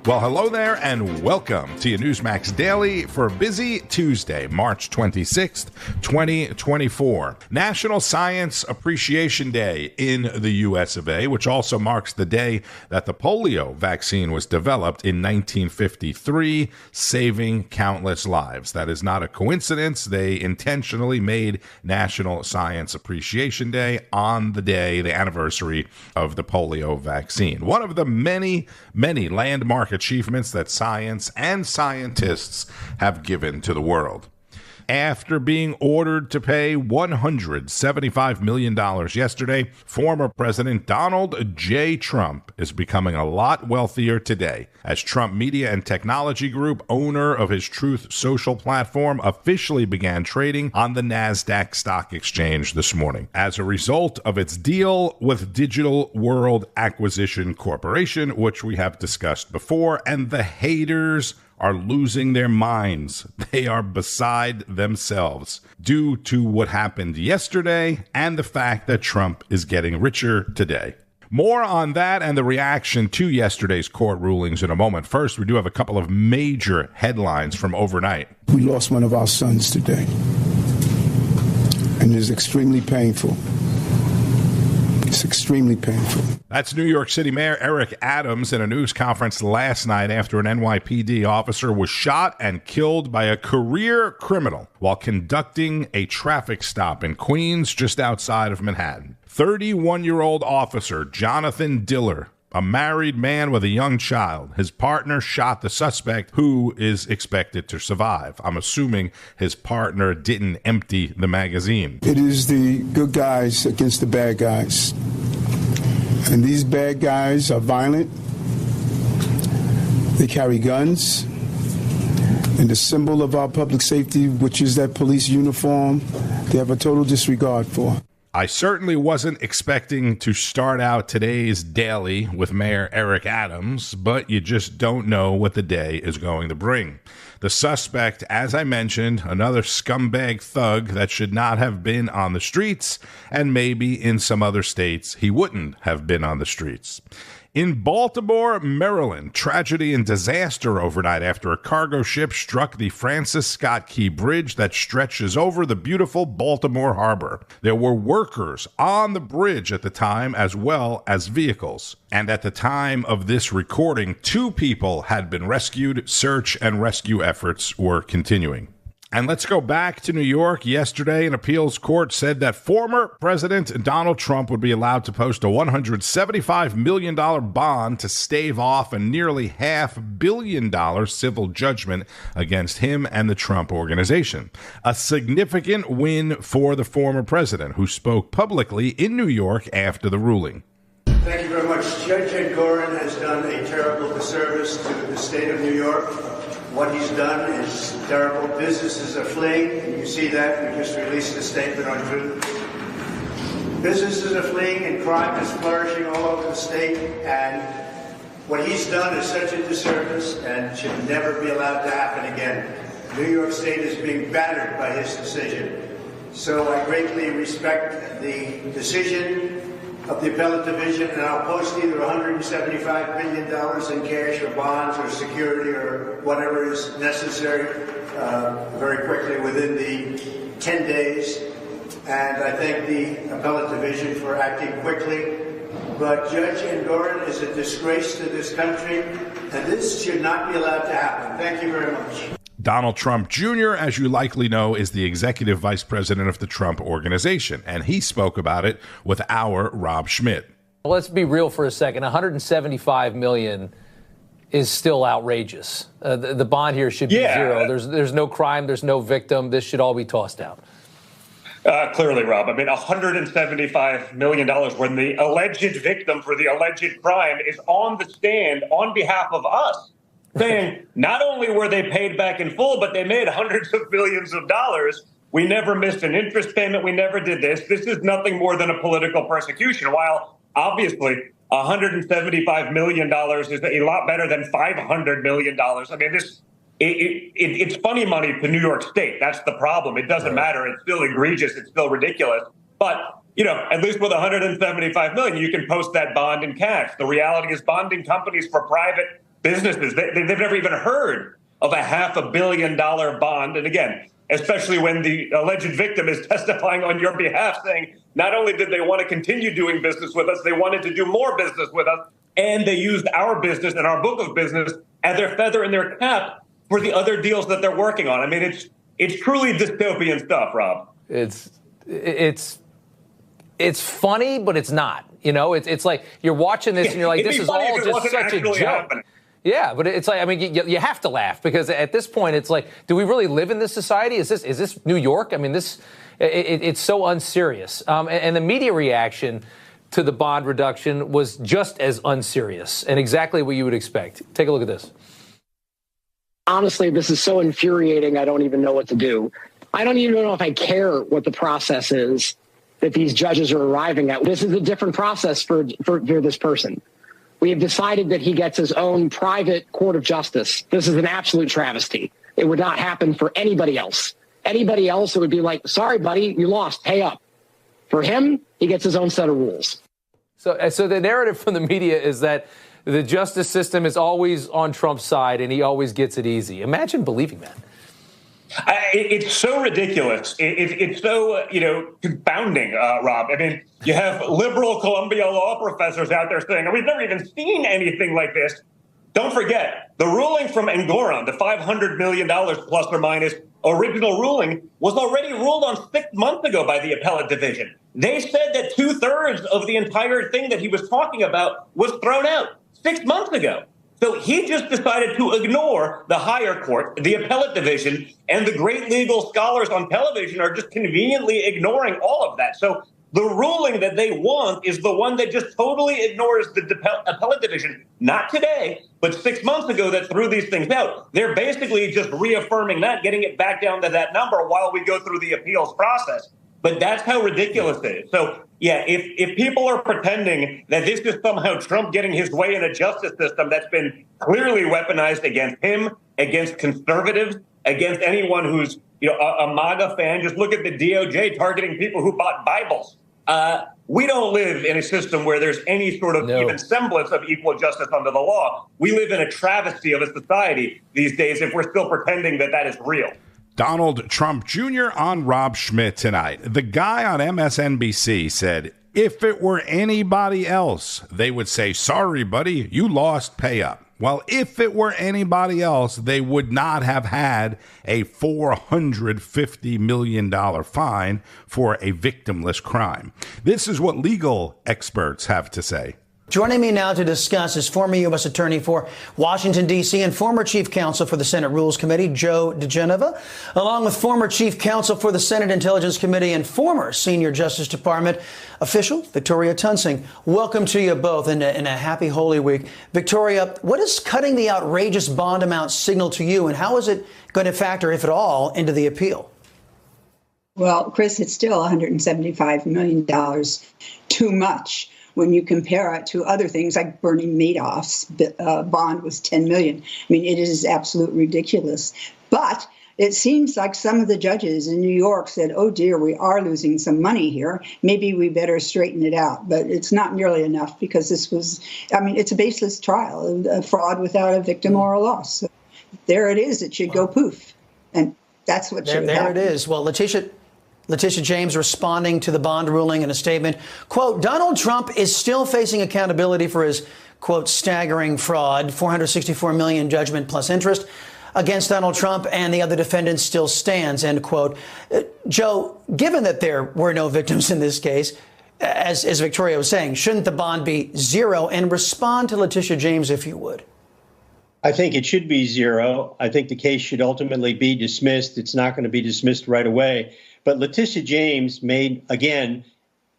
Well, hello there and welcome to your Newsmax Daily for a busy Tuesday, March 26th, 2024. National Science Appreciation Day in the US of A, which also marks the day that the polio vaccine was developed in 1953, saving countless lives. That is not a coincidence. They intentionally made National Science Appreciation Day on the day, the anniversary of the polio vaccine. One of the many landmark achievements that science and scientists have given to the world. After being ordered to pay $175 million yesterday, former President Donald J. Trump is becoming a lot wealthier today, as Trump Media and Technology Group, owner of his Truth Social platform, officially began trading on the NASDAQ stock exchange this morning as a result of its deal with Digital World Acquisition Corporation, which we have discussed before, and the haters are losing their minds. They are beside themselves due to what happened yesterday and the fact that Trump is getting richer today. More on that and the reaction to yesterday's court rulings in a moment. First, we do have a couple of major headlines from overnight. We lost one of our sons today, and it is extremely painful. It's extremely painful. That's New York City Mayor Eric Adams in a news conference last night after an NYPD officer was shot and killed by a career criminal while conducting a traffic stop in Queens just outside of Manhattan. 31-year-old officer Jonathan Diller, a married man with a young child. His partner shot the suspect, who is expected to survive. I'm assuming his partner didn't empty the magazine. It is the good guys against the bad guys. And these bad guys are violent. They carry guns. And the symbol of our public safety, which is that police uniform, they have a total disregard for. I certainly wasn't expecting to start out today's daily with Mayor Eric Adams, but you just don't know what the day is going to bring. The suspect, as I mentioned, another scumbag thug that should not have been on the streets, and maybe in some other states he wouldn't have been on the streets. In Baltimore, Maryland, tragedy and disaster overnight after a cargo ship struck the Francis Scott Key Bridge that stretches over the beautiful Baltimore harbor. There were workers on the bridge at the time, as well as vehicles. And at the time of this recording, 2 people had been rescued. Search and rescue efforts were continuing. And let's go back to New York. Yesterday, an appeals court said that former President Donald Trump would be allowed to post a $175 million bond to stave off a nearly $500 million civil judgment against him and the Trump Organization. A significant win for the former president, who spoke publicly in New York after the ruling. Thank you very much. Judge Ed Gorin has done a terrible disservice to the state of New York. What he's done is terrible. Businesses are fleeing, and you see that. We just released a statement on Truth. Businesses are fleeing, and crime is flourishing all over the state, and what he's done is such a disservice and should never be allowed to happen again. New York State is being battered by his decision. So I greatly respect the decision of the appellate division, and I'll post either $175 million in cash or bonds or security or whatever is necessary very quickly within the 10 days. And I thank the appellate division for acting quickly. But Judge Gorin is a disgrace to this country, and this should not be allowed to happen. Thank you very much. Donald Trump Jr., as you likely know, is the executive vice president of the Trump Organization, and he spoke about it with our Rob Schmitt. Let's be real for a second. $175 million is still outrageous. The bond here should be zero. There's no crime. There's no victim. This should all be tossed out. Clearly, Rob. I mean, $175 million when the alleged victim for the alleged crime is on the stand on behalf of us, saying not only were they paid back in full, but they made hundreds of millions of dollars. We never missed an interest payment. We never did this. This is nothing more than a political persecution. While obviously $175 million is a lot better than $500 million. I mean, it's funny money to New York State. That's the problem. It doesn't matter. It's still egregious. It's still ridiculous. But, you know, at least with $175 million, you can post that bond in cash. The reality is bonding companies for private businesses. They've never even heard of a $500 million bond. And again, especially when the alleged victim is testifying on your behalf, saying not only did they want to continue doing business with us, they wanted to do more business with us, and they used our business and our book of business as their feather in their cap for the other deals that they're working on. I mean, it's truly dystopian stuff, Rob. It's funny, but it's not. You know, it's like you're watching this and you're like, this is all just such a joke. Happening. Yeah, but it's like, I mean, you have to laugh because at this point, it's like, do we really live in this society? Is this New York? I mean, it's so unserious. And the media reaction to the bond reduction was just as unserious and exactly what you would expect. Take a look at this. Honestly, this is so infuriating, I don't even know what to do. I don't even know if I care what the process is that these judges are arriving at. This is a different process for this person. We have decided that he gets his own private court of justice. This is an absolute travesty. It would not happen for anybody else. Anybody else, it would be like, sorry, buddy, you lost, pay up. For him, he gets his own set of rules. So the narrative from the media is that the justice system is always on Trump's side and he always gets it easy. Imagine believing that. It's so ridiculous. It's so, confounding, Rob. I mean, you have liberal Columbia law professors out there saying, we've never even seen anything like this. Don't forget, the ruling from Engoron, the $500 million plus or minus original ruling, was already ruled on 6 months ago by the appellate division. They said that 2/3 of the entire thing that he was talking about was thrown out 6 months ago. So he just decided to ignore the higher court, the appellate division, and the great legal scholars on television are just conveniently ignoring all of that. So the ruling that they want is the one that just totally ignores the appellate division, not today, but 6 months ago that threw these things out. They're basically just reaffirming that, getting it back down to that number while we go through the appeals process. But that's how ridiculous it is. So, yeah, if people are pretending that this is somehow Trump getting his way in a justice system that's been clearly weaponized against him, against conservatives, against anyone who's a MAGA fan, just look at the DOJ targeting people who bought Bibles. We don't live in a system where there's any sort of even semblance of equal justice under the law. We live in a travesty of a society these days if we're still pretending that is real. Donald Trump Jr. on Rob Schmitt Tonight. The guy on MSNBC said, if it were anybody else, they would say, sorry, buddy, you lost, pay up. Well, if it were anybody else, they would not have had a $450 million fine for a victimless crime. This is what legal experts have to say. Joining me now to discuss is former U.S. Attorney for Washington, D.C. and former Chief Counsel for the Senate Rules Committee, Joe DiGenova, along with former Chief Counsel for the Senate Intelligence Committee and former Senior Justice Department official, Victoria Tunsing. Welcome to you both in a happy Holy Week. Victoria, what does cutting the outrageous bond amount signal to you, and how is it going to factor, if at all, into the appeal? Well, Chris, it's still $175 million too much when you compare it to other things like Bernie Madoff's bond was $10 million. I mean, it is absolutely ridiculous. But it seems like some of the judges in New York said, oh, dear, we are losing some money here. Maybe we better straighten it out. But it's not nearly enough because this was, it's a baseless trial, a fraud without a victim or a loss. So there it is. It should go poof. And that's what should happen. There it is. Well, Letitia James responding to the bond ruling in a statement, quote, Donald Trump is still facing accountability for his, quote, staggering fraud, $464 million judgment plus interest against Donald Trump and the other defendants still stands, end quote. Joe, given that there were no victims in this case, as Victoria was saying, shouldn't the bond be zero? And respond to Letitia James, if you would. I think it should be zero. I think the case should ultimately be dismissed. It's not going to be dismissed right away. But Letitia James made, again,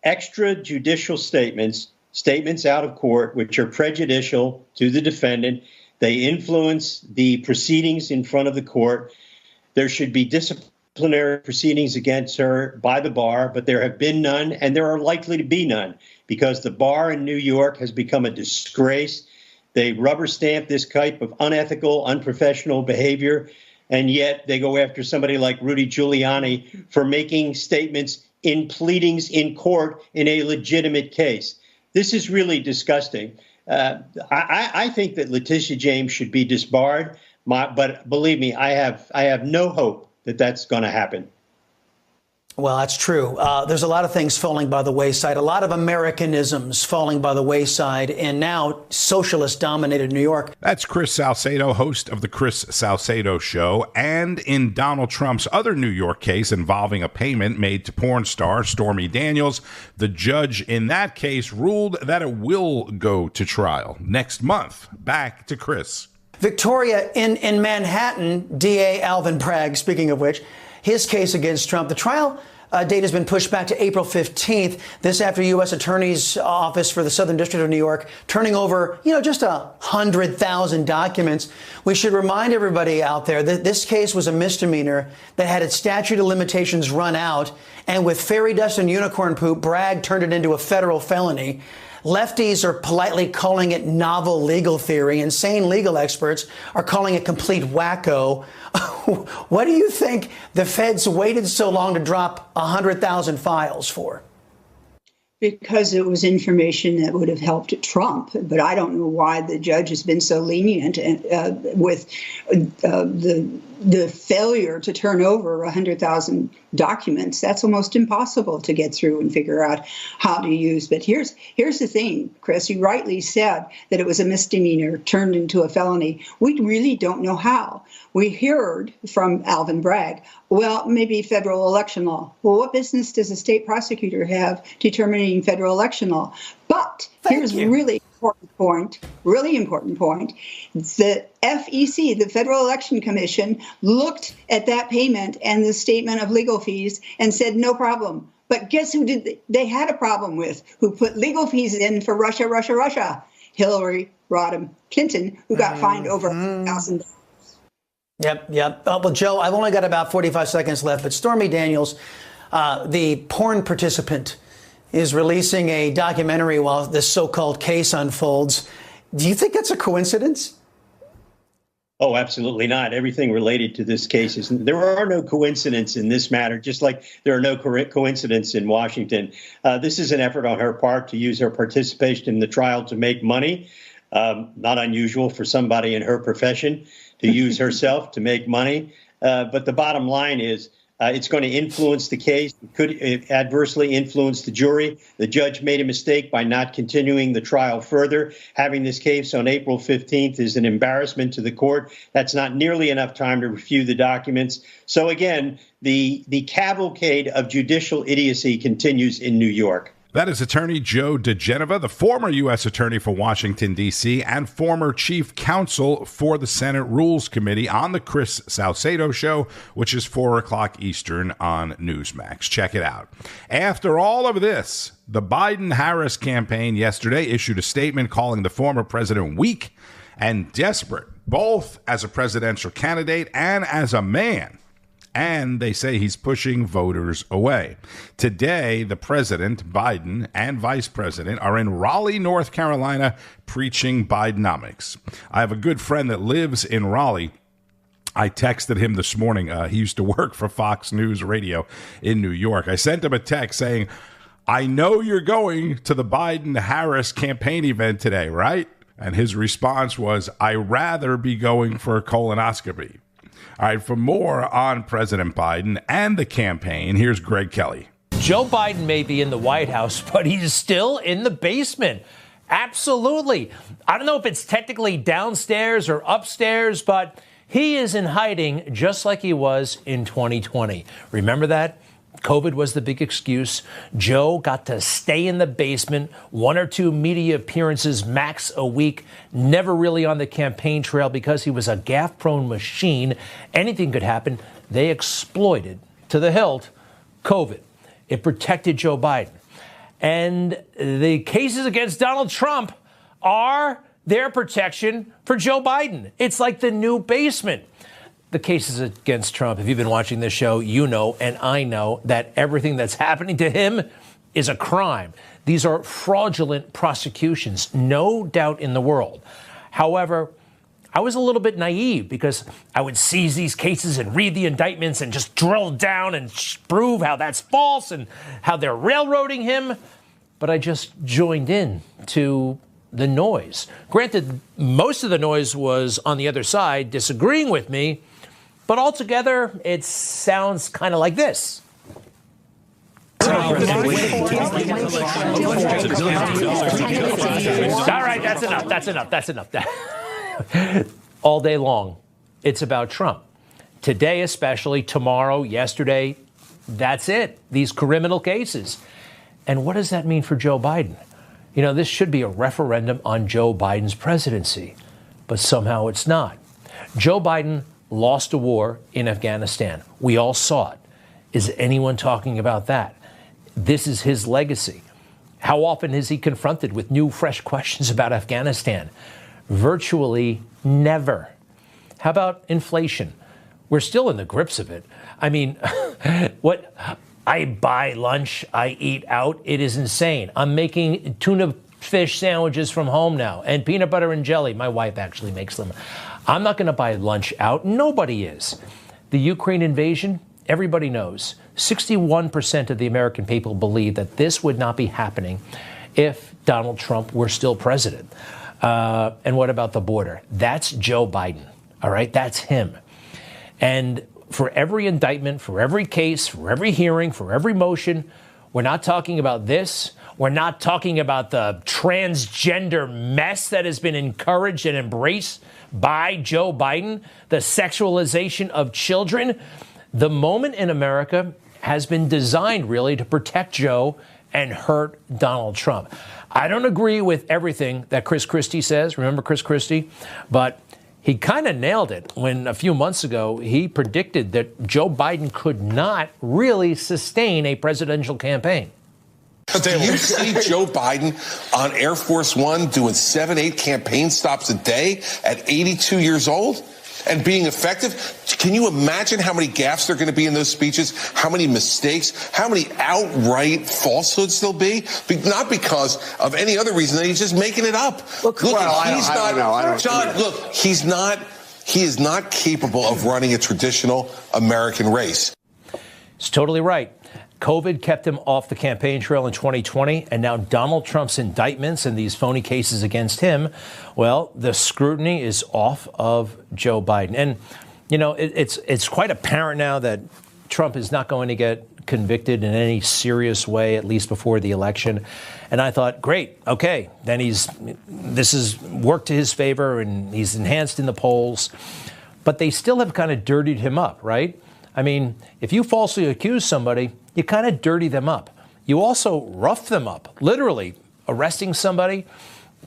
extrajudicial statements out of court, which are prejudicial to the defendant. They influence the proceedings in front of the court. There should be disciplinary proceedings against her by the bar, but there have been none, and there are likely to be none, because the bar in New York has become a disgrace. They rubber stamp this type of unethical, unprofessional behavior. And yet they go after somebody like Rudy Giuliani for making statements in pleadings in court in a legitimate case. This is really disgusting. I think that Letitia James should be disbarred. But believe me, I have no hope that that's going to happen. Well, that's true. There's a lot of things falling by the wayside, a lot of Americanisms falling by the wayside, and now socialist-dominated New York. That's Chris Salcedo, host of the Chris Salcedo Show. And in Donald Trump's other New York case involving a payment made to porn star Stormy Daniels, the judge in that case ruled that it will go to trial next month. Back to Chris. Victoria, in Manhattan, DA Alvin Bragg, speaking of which, his case against Trump, the trial date has been pushed back to April 15th. This after U.S. Attorney's Office for the Southern District of New York turning over, just 100,000 documents. We should remind everybody out there that this case was a misdemeanor that had its statute of limitations run out. And with fairy dust and unicorn poop, Bragg turned it into a federal felony. Lefties are politely calling it novel legal theory. Insane legal experts are calling it complete wacko. What do you think the feds waited so long to drop 100,000 files for? Because it was information that would have helped Trump. But I don't know why the judge has been so lenient with the failure to turn over 100,000 documents. That's almost impossible to get through and figure out how to use. But here's the thing, Chris, you rightly said that it was a misdemeanor turned into a felony. We really don't know how. We heard from Alvin Bragg, well, maybe federal election law. Well, what business does a state prosecutor have determining federal election law? But here's a really important point. The FEC, the Federal Election Commission, looked at that payment and the statement of legal fees and said, no problem. But guess who they had a problem with? Who put legal fees in for Russia? Hillary Rodham Clinton, who got fined over $1,000. Yep. Well, Joe, I've only got about 45 seconds left, but Stormy Daniels, the porn participant, is releasing a documentary while this so-called case unfolds. Do you think that's a coincidence? Oh, absolutely not. Everything related to this case is, there are no coincidences in this matter, just like there are no coincidences in Washington. This is an effort on her part to use her participation in the trial to make money. Not unusual for somebody in her profession to use herself to make money. But the bottom line is it's going to influence the case. It could adversely influence the jury. The judge made a mistake by not continuing the trial further. Having this case on April 15th is an embarrassment to the court. That's not nearly enough time to review the documents. So again, the cavalcade of judicial idiocy continues in New York. That is attorney Joe DiGenova, the former U.S. attorney for Washington, D.C., and former chief counsel for the Senate Rules Committee on the Chris Salcedo Show, which is 4 o'clock Eastern on Newsmax. Check it out. After all of this, the Biden-Harris campaign yesterday issued a statement calling the former president weak and desperate, both as a presidential candidate and as a man. And they say he's pushing voters away. Today, the president, Biden, and vice president are in Raleigh, North Carolina, preaching Bidenomics. I have a good friend that lives in Raleigh. I texted him this morning. He used to work for Fox News Radio in New York. I sent him a text saying, I know you're going to the Biden-Harris campaign event today, right? And his response was, I'd rather be going for a colonoscopy. All right, for more on President Biden and the campaign, here's Greg Kelly. Joe Biden may be in the White House, but he's still in the basement. Absolutely. I don't know if it's technically downstairs or upstairs, but he is in hiding just like he was in 2020. Remember that? COVID was the big excuse. Joe got to stay in the basement, 1 or 2 media appearances max a week, never really on the campaign trail because he was a gaffe-prone machine. Anything could happen. They exploited, to the hilt, COVID. It protected Joe Biden. And the cases against Donald Trump are their protection for Joe Biden. It's like the new basement. The cases against Trump, if you've been watching this show, you know, and I know, that everything that's happening to him is a crime. These are fraudulent prosecutions, no doubt in the world. However, I was a little bit naive because I would seize these cases and read the indictments and just drill down and prove how that's false and how they're railroading him. But I just joined in to the noise. Granted, most of the noise was on the other side disagreeing with me, but altogether, it sounds kind of like this. All right, that's enough. All day long, it's about Trump. Today especially, tomorrow, yesterday, that's it. These criminal cases. And what does that mean for Joe Biden? You know, this should be a referendum on Joe Biden's presidency, but somehow it's not. Joe Biden lost a war in Afghanistan. We all saw it. Is anyone talking about that? This is his legacy. How often is he confronted with new, fresh questions about Afghanistan? Virtually never. How about inflation? We're still in the grips of it. I mean, what? I buy lunch, I eat out. It is insane. I'm making tuna fish sandwiches from home now and peanut butter and jelly. My wife actually makes them. I'm not going to buy lunch out. Nobody is. The Ukraine invasion, everybody knows. 61% of the American people believe that this would not be happening if Donald Trump were still president. And what about the border? That's Joe Biden. All right, that's him. And for every indictment, for every case, for every hearing, for every motion, we're not talking about this. We're not talking about the transgender mess that has been encouraged and embraced by Joe Biden, the sexualization of children. The moment in America has been designed really to protect Joe and hurt Donald Trump. I don't agree with everything that Chris Christie says. Remember Chris Christie? But he kind of nailed it when a few months ago he predicted that Joe Biden could not really sustain a presidential campaign. Do you see Joe Biden on Air Force One doing 7-8 campaign stops a day at 82 years old and being effective? Can you imagine how many gaffes there are going to be in those speeches? How many mistakes? How many outright falsehoods there'll be? Not because of any other reason. He's just making it up. Look, he is not capable of running a traditional American race. It's totally right. COVID kept him off the campaign trail in 2020, and now Donald Trump's indictments and these phony cases against him, well, the scrutiny is off of Joe Biden. And, you know, it's quite apparent now that Trump is not going to get convicted in any serious way, at least before the election. And I thought, great, okay, then this has worked to his favor and he's enhanced in the polls. But they still have kind of dirtied him up, right? I mean, if you falsely accuse somebody, you kind of dirty them up. You also rough them up, literally arresting somebody,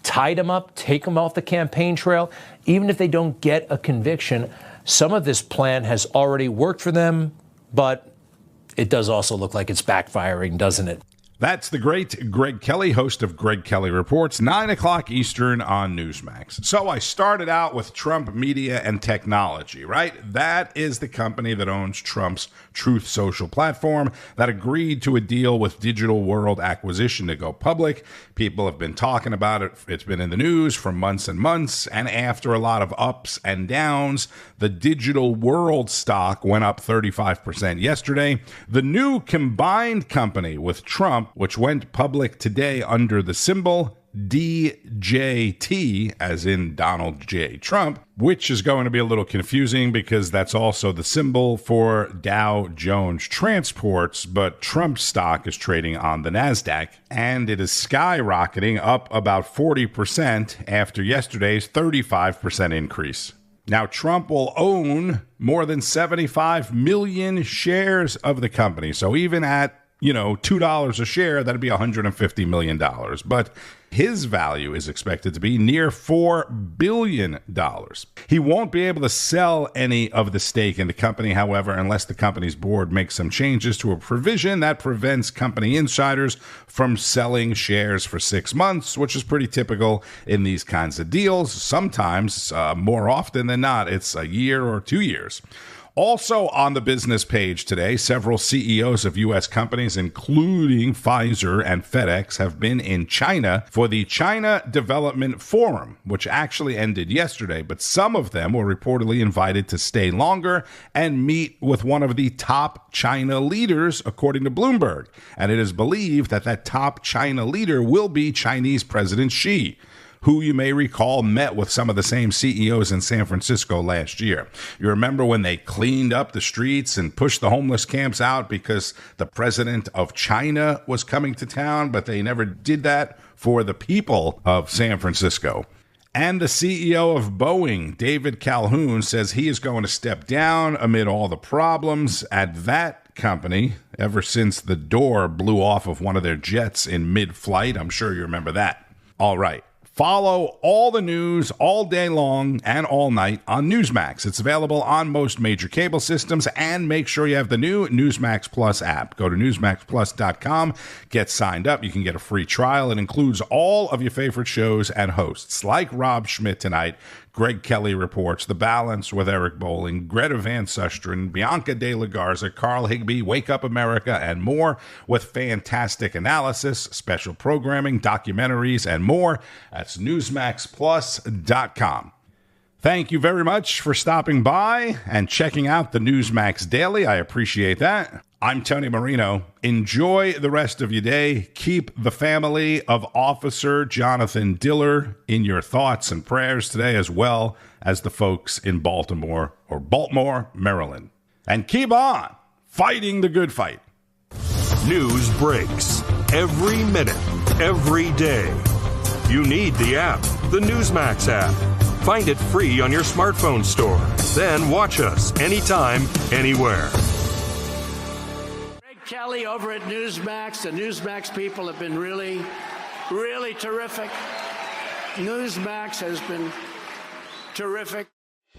tie them up, take them off the campaign trail. Even if they don't get a conviction, some of this plan has already worked for them, but it does also look like it's backfiring, doesn't it? That's the great Greg Kelly, host of Greg Kelly Reports, 9 o'clock Eastern on Newsmax. So I started out with Trump Media and Technology, right? That is the company that owns Trump's Truth Social platform that agreed to a deal with Digital World Acquisition to go public. People have been talking about it. It's been in the news for months and months. And after a lot of ups and downs, the Digital World stock went up 35% yesterday. The new combined company with Trump, which went public today under the symbol DJT, as in Donald J. Trump, which is going to be a little confusing because that's also the symbol for Dow Jones Transports, but Trump stock is trading on the NASDAQ, and it is skyrocketing up about 40% after yesterday's 35% increase. Now, Trump will own more than 75 million shares of the company, so even at $2 a share, that'd be $150 million. But his value is expected to be near $4 billion. He won't be able to sell any of the stake in the company, however, unless the company's board makes some changes to a provision that prevents company insiders from selling shares for 6 months, which is pretty typical in these kinds of deals. Sometimes, more often than not, it's a year or 2 years. Also on the business page today, several CEOs of U.S. companies, including Pfizer and FedEx, have been in China for the China Development Forum, which actually ended yesterday. But some of them were reportedly invited to stay longer and meet with one of the top China leaders, according to Bloomberg. And it is believed that that top China leader will be Chinese President Xi. who you may recall met with some of the same CEOs in San Francisco last year. You remember when they cleaned up the streets and pushed the homeless camps out because the president of China was coming to town, but they never did that for the people of San Francisco. And the CEO of Boeing, David Calhoun, says he is going to step down amid all the problems at that company ever since the door blew off of one of their jets in mid-flight. I'm sure you remember that. All right. Follow all the news all day long and all night on Newsmax. It's available on most major cable systems, and make sure you have the new Newsmax Plus app. Go to newsmaxplus.com, get signed up. You can get a free trial. It includes all of your favorite shows and hosts like Rob Schmitt Tonight, Greg Kelly Reports, The Balance with Eric Bolling, Greta Van Susteren, Bianca De La Garza, Carl Higbee, Wake Up America, and more, with fantastic analysis, special programming, documentaries, and more. That's newsmaxplus.com. Thank you very much for stopping by and checking out the Newsmax Daily. I appreciate that. I'm Tony Marino. Enjoy the rest of your day. Keep the family of Officer Jonathan Diller in your thoughts and prayers today, as well as the folks in Baltimore, Maryland. And keep on fighting the good fight. News breaks every minute, every day. You need the app, the Newsmax app. Find it free on your smartphone store. Then watch us anytime, anywhere. Greg Kelly over at Newsmax. The Newsmax people have been really, really terrific. Newsmax has been terrific.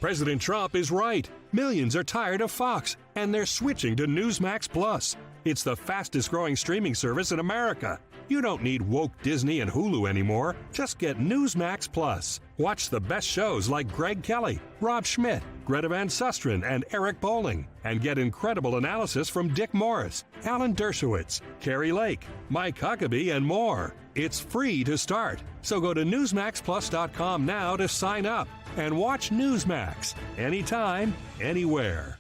President Trump is right. Millions are tired of Fox, and they're switching to Newsmax Plus. It's the fastest growing streaming service in America. You don't need woke Disney and Hulu anymore. Just get Newsmax Plus. Watch the best shows like Greg Kelly, Rob Schmitt, Greta Van Susteren, and Eric Bolling. And get incredible analysis from Dick Morris, Alan Dershowitz, Carrie Lake, Mike Huckabee, and more. It's free to start. So go to newsmaxplus.com now to sign up and watch Newsmax anytime, anywhere.